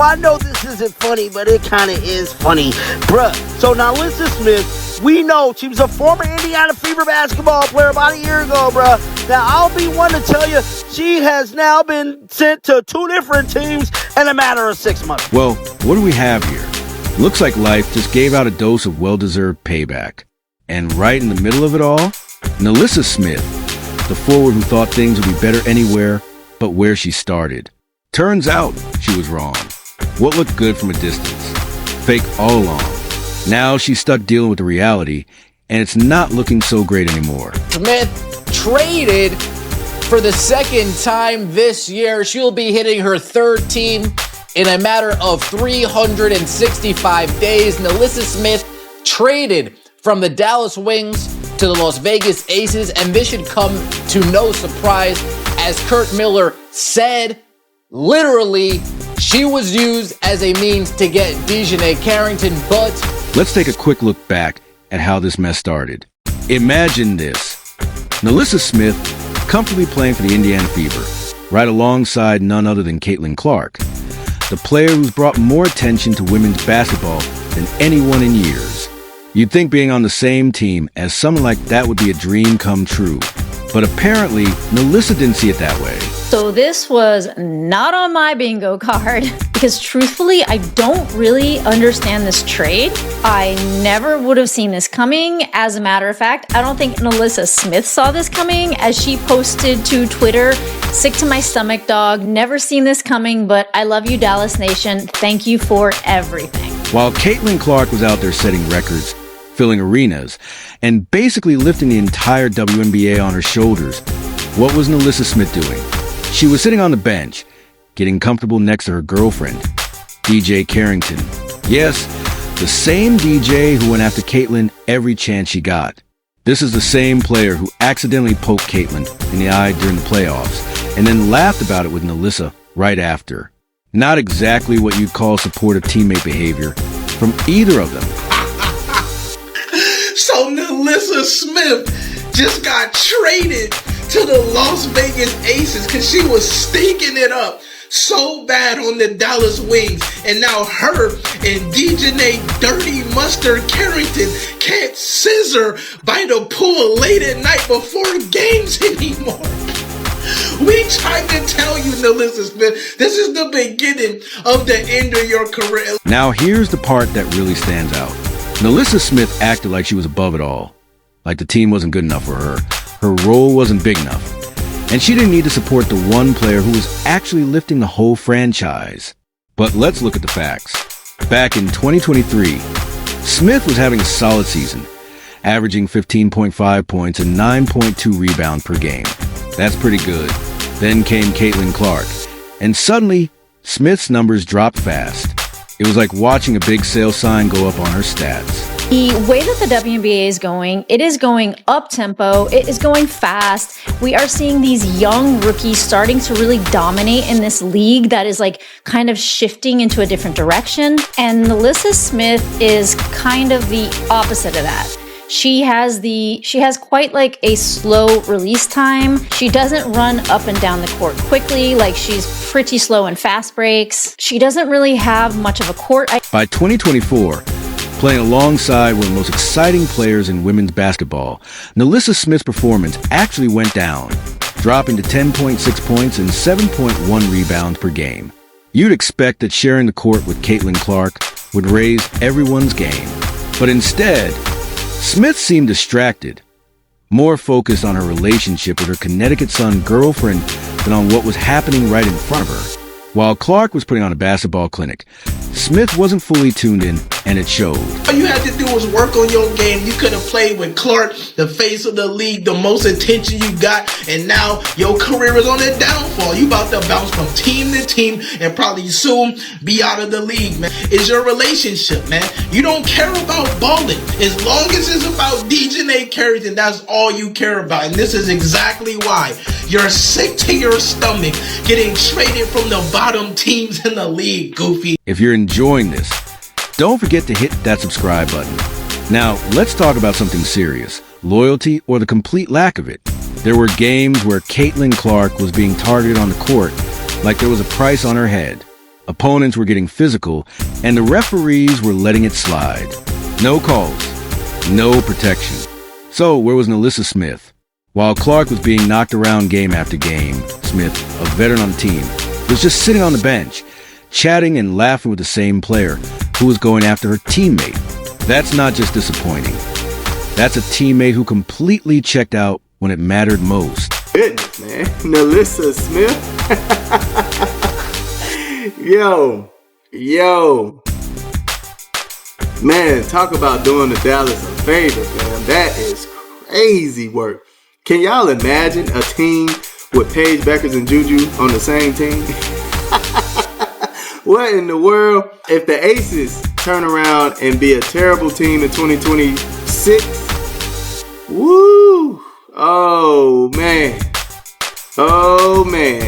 Well, I know this isn't funny, but it kind of is funny. Bruh, so NaLyssa Smith, we know she was a former Indiana Fever basketball player about a year ago, bruh. Now, I'll be one to tell you, she has now been sent to 2 different teams in a matter of 6 months. Well, what do we have here? Looks like life just gave out a dose of well-deserved payback. And right in the middle of it all, NaLyssa Smith, the forward who thought things would be better anywhere but where she started. Turns out she was wrong. What looked good from a distance? Fake all along. Now she's stuck dealing with the reality, and it's not looking so great anymore. Smith traded for the second time this year. She'll be hitting her 3rd team in a matter of 365 days. NaLyssa Smith traded from the Dallas Wings to the Las Vegas Aces, and this should come to no surprise. As Kurt Miller said, literally, she was used as a means to get Dejanay Carrington, but... Let's take a quick look back at how this mess started. Imagine this. NaLyssa Smith comfortably playing for the Indiana Fever, right alongside none other than Caitlin Clark, the player who's brought more attention to women's basketball than anyone in years. You'd think being on the same team as someone like that would be a dream come true. But apparently, NaLyssa didn't see it that way. So this was not on my bingo card because truthfully, I don't really understand this trade. I never would have seen this coming. As a matter of fact, I don't think NaLyssa Smith saw this coming as she posted to Twitter, "Sick to my stomach, dog. Never seen this coming, but I love you, Dallas Nation. Thank you for everything." While Caitlin Clark was out there setting records, filling arenas, and basically lifting the entire WNBA on her shoulders, what was NaLyssa Smith doing? She was sitting on the bench, getting comfortable next to her girlfriend, DJ Carrington. Yes, the same DJ who went after Caitlin every chance she got. This is the same player who accidentally poked Caitlin in the eye during the playoffs, and then laughed about it with NaLyssa right after. Not exactly what you'd call supportive teammate behavior from either of them. So NaLyssa Smith just got traded to the Las Vegas Aces because she was stinking it up so bad on the Dallas Wings. And now her and Dejanay Dirty Mustard Carrington can't scissor by the pool late at night before games anymore. We tried to tell you, NaLyssa Smith, this is the beginning of the end of your career. Now here's the part that really stands out. NaLyssa Smith acted like she was above it all, like the team wasn't good enough for her, her role wasn't big enough, and she didn't need to support the one player who was actually lifting the whole franchise. But let's look at the facts. Back in 2023, Smith was having a solid season, averaging 15.5 points and 9.2 rebounds per game. That's pretty good. Then came Caitlin Clark, and suddenly, Smith's numbers dropped fast. It was like watching a big sale sign go up on her stats. The way that the WNBA is going, it is going up-tempo, it is going fast. We are seeing these young rookies starting to really dominate in this league that is like kind of shifting into a different direction. And NaLyssa Smith is kind of the opposite of that. She has quite like a slow release time. She doesn't run up and down the court quickly, like she's pretty slow in fast breaks. She doesn't really have much of a court. By 2024, playing alongside one of the most exciting players in women's basketball, NaLyssa Smith's performance actually went down, dropping to 10.6 points and 7.1 rebounds per game. You'd expect that sharing the court with Caitlin Clark would raise everyone's game, but instead, Smith seemed distracted, more focused on her relationship with her Connecticut Sun girlfriend than on what was happening right in front of her. While Clark was putting on a basketball clinic, Smith wasn't fully tuned in, and it showed. All you had to do was work on your game. You could have played with Clark, the face of the league, the most attention you got, and now your career is on a downfall. You about to bounce from team to team and probably soon be out of the league, man. It's your relationship, man. You don't care about balling. As long as it's about Dejanay Carrington, that's all you care about. And this is exactly why you're sick to your stomach getting traded from the bottom teams in the league, goofy. If you're enjoying this, don't forget to hit that subscribe button. Now, let's talk about something serious, loyalty or the complete lack of it. There were games where Caitlin Clark was being targeted on the court like there was a price on her head. Opponents were getting physical, and the referees were letting it slide. No calls, no protection. So where was NaLyssa Smith? While Clark was being knocked around game after game, Smith, a veteran on the team, was just sitting on the bench, chatting and laughing with the same player who was going after her teammate. That's not just disappointing. That's a teammate who completely checked out when it mattered most. Goodness, man. NaLyssa Smith. Yo. Man, talk about doing the Dallas a favor, fam. That is crazy work. Can y'all imagine a team with Paige Beckers and Juju on the same team? What in the world? If the Aces turn around and be a terrible team in 2026, woo! Oh man,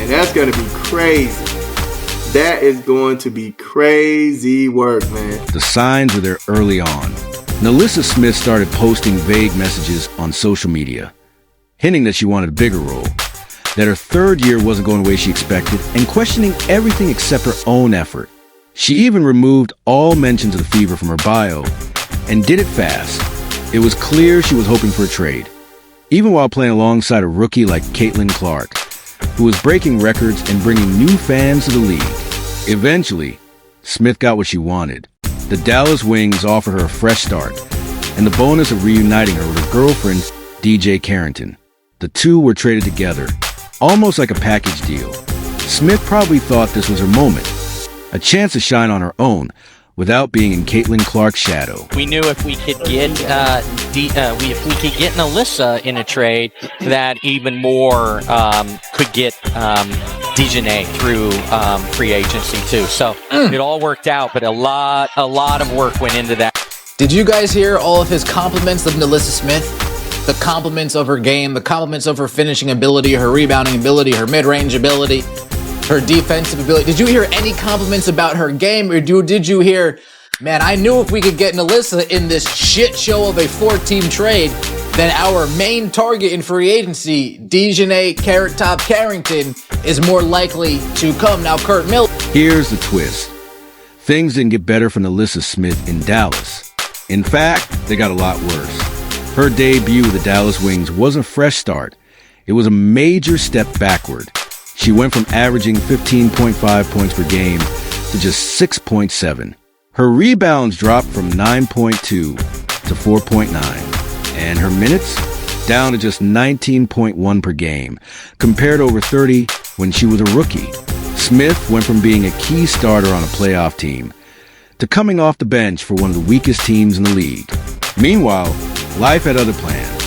that's gonna be crazy. That is going to be crazy work, man. The signs were there early on. NaLyssa Smith started posting vague messages on social media, hinting that she wanted a bigger role, that her third year wasn't going the way she expected, and questioning everything except her own effort. She even removed all mentions of the fever from her bio, and did it fast. It was clear she was hoping for a trade, even while playing alongside a rookie like Caitlin Clark, who was breaking records and bringing new fans to the league. Eventually, Smith got what she wanted. The Dallas Wings offered her a fresh start, and the bonus of reuniting her with her girlfriend, DJ Carrington. The two were traded together, almost like a package deal. Smith probably thought this was her moment, a chance to shine on her own without being in Caitlin Clark's shadow. We knew if we could get NaLyssa in a trade, that even more could get Dejanay through free agency too. So it all worked out, but a lot of work went into that. Did you guys hear all of his compliments of NaLyssa Smith? The compliments of her game, the compliments of her finishing ability, her rebounding ability, her mid-range ability, her defensive ability. Did you hear any compliments about her game, or did you hear, man, I knew if we could get NaLyssa in this shit show of a 4-team trade, then our main target in free agency, Dejanay Carrot Top Carrington, is more likely to come. Now, Kurt Miller. Here's the twist. Things didn't get better for NaLyssa Smith in Dallas. In fact, they got a lot worse. Her debut with the Dallas Wings wasn't a fresh start. It was a major step backward. She went from averaging 15.5 points per game to just 6.7. Her rebounds dropped from 9.2 to 4.9. And her minutes down to just 19.1 per game, compared to over 30 when she was a rookie. Smith went from being a key starter on a playoff team to coming off the bench for one of the weakest teams in the league. Meanwhile, life had other plans,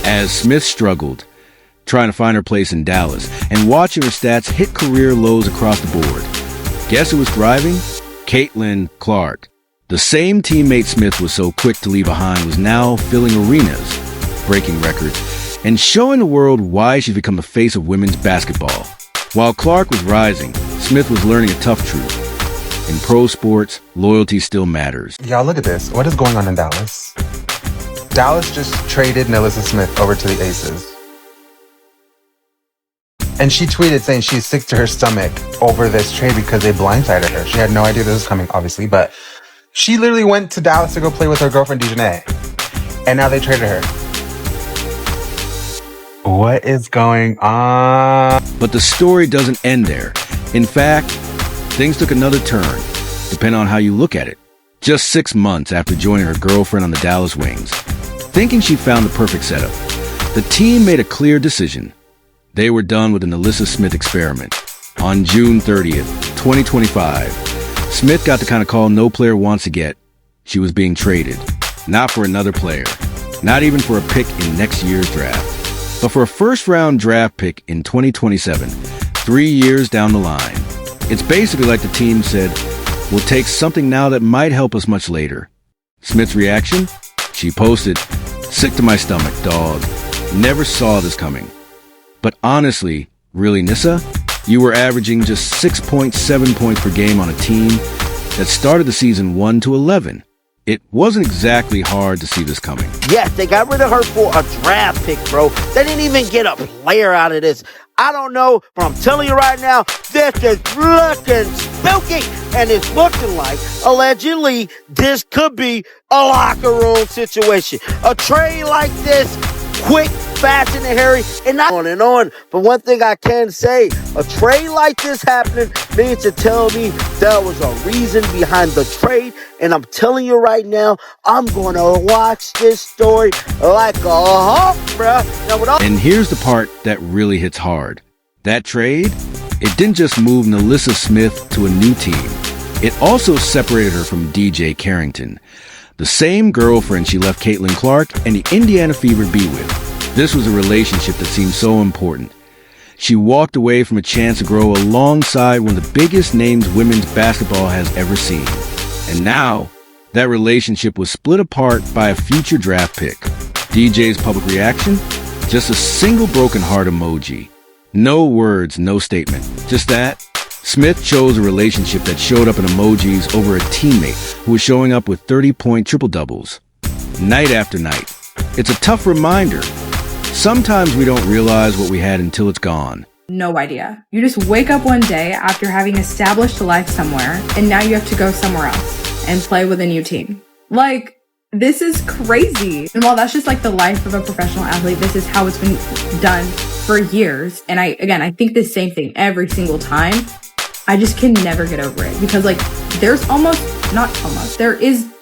as Smith struggled, trying to find her place in Dallas, and watching her stats hit career lows across the board. Guess who was thriving? Caitlin Clark. The same teammate Smith was so quick to leave behind was now filling arenas, breaking records, and showing the world why she's become the face of women's basketball. While Clark was rising, Smith was learning a tough truth. In pro sports, loyalty still matters. Y'all, look at this. What is going on in Dallas? Dallas just traded NaLyssa Smith over to the Aces. And she tweeted saying she's sick to her stomach over this trade because they blindsided her. She had no idea this was coming, obviously, but she literally went to Dallas to go play with her girlfriend, Dejanay. And now they traded her. What is going on? But the story doesn't end there. In fact, things took another turn, depending on how you look at it. Just 6 months after joining her girlfriend on the Dallas Wings, thinking she found the perfect setup, the team made a clear decision. They were done with the NaLyssa Smith experiment. On June 30th, 2025, Smith got the kind of call no player wants to get. She was being traded. Not for another player. Not even for a pick in next year's draft. But for a first-round draft pick in 2027, 3 years down the line. It's basically like the team said, we'll take something now that might help us much later. Smith's reaction? She posted, "Sick to my stomach, dog. Never saw this coming." But honestly, really, Nyssa? You were averaging just 6.7 points per game on a team that started the season 1-11. It wasn't exactly hard to see this coming. Yes, they got rid of her for a draft pick, bro. They didn't even get a player out of this. I don't know, but I'm telling you right now, this is looking spooky. And it's looking like, allegedly, this could be a locker room situation. A trade like this, quick, fast, and hairy, and not on and on. But one thing I can say, a trade like this happening means to tell me there was a reason behind the trade. And I'm telling you right now, I'm going to watch this story like a hawk, bruh. And here's the part that really hits hard. That trade, it didn't just move NaLyssa Smith to a new team. It also separated her from DJ Carrington, the same girlfriend she left Caitlin Clark and the Indiana Fever be with. This was a relationship that seemed so important. She walked away from a chance to grow alongside one of the biggest names women's basketball has ever seen. And now, that relationship was split apart by a future draft pick. DJ's public reaction? Just a single broken heart emoji. No words, no statement. Just that. Smith chose a relationship that showed up in emojis over a teammate who was showing up with 30-point triple-doubles. Night after night. It's a tough reminder. Sometimes we don't realize what we had until it's gone. No idea. You just wake up one day after having established a life somewhere, and now you have to go somewhere else and play with a new team. Like, this is crazy. And while that's just like the life of a professional athlete, this is how it's been done for years. And I think the same thing every single time. I just can never get over it because like there is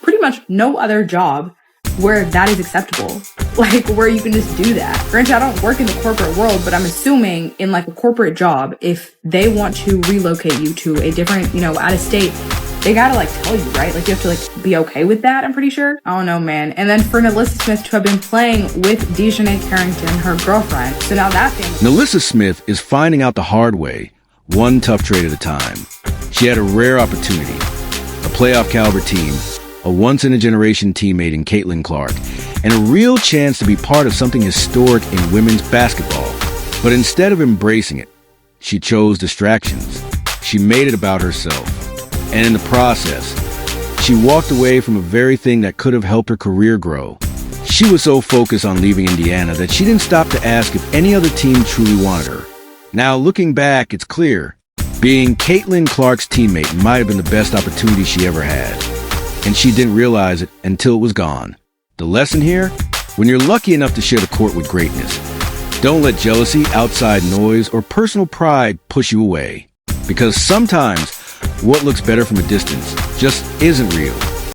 pretty much no other job where that is acceptable. Like where you can just do that. Granted, I don't work in the corporate world, but I'm assuming in like a corporate job, if they want to relocate you to a different, out of state, they gotta like tell you, right? Like you have to like be okay with that, I'm pretty sure. I don't know, man. And then for NaLyssa Smith to have been playing with Dejanay Carrington, her girlfriend. So now that family. NaLyssa Smith is finding out the hard way, one tough trade at a time. She had a rare opportunity, a playoff caliber team, a once-in-a-generation teammate in Caitlin Clark, and a real chance to be part of something historic in women's basketball. But instead of embracing it, she chose distractions. She made it about herself. And in the process, she walked away from a very thing that could have helped her career grow. She was so focused on leaving Indiana that she didn't stop to ask if any other team truly wanted her. Now, looking back, it's clear. Being Caitlin Clark's teammate might have been the best opportunity she ever had. And she didn't realize it until it was gone. The lesson here? When you're lucky enough to share the court with greatness, don't let jealousy, outside noise, or personal pride push you away. Because sometimes what looks better from a distance just isn't real.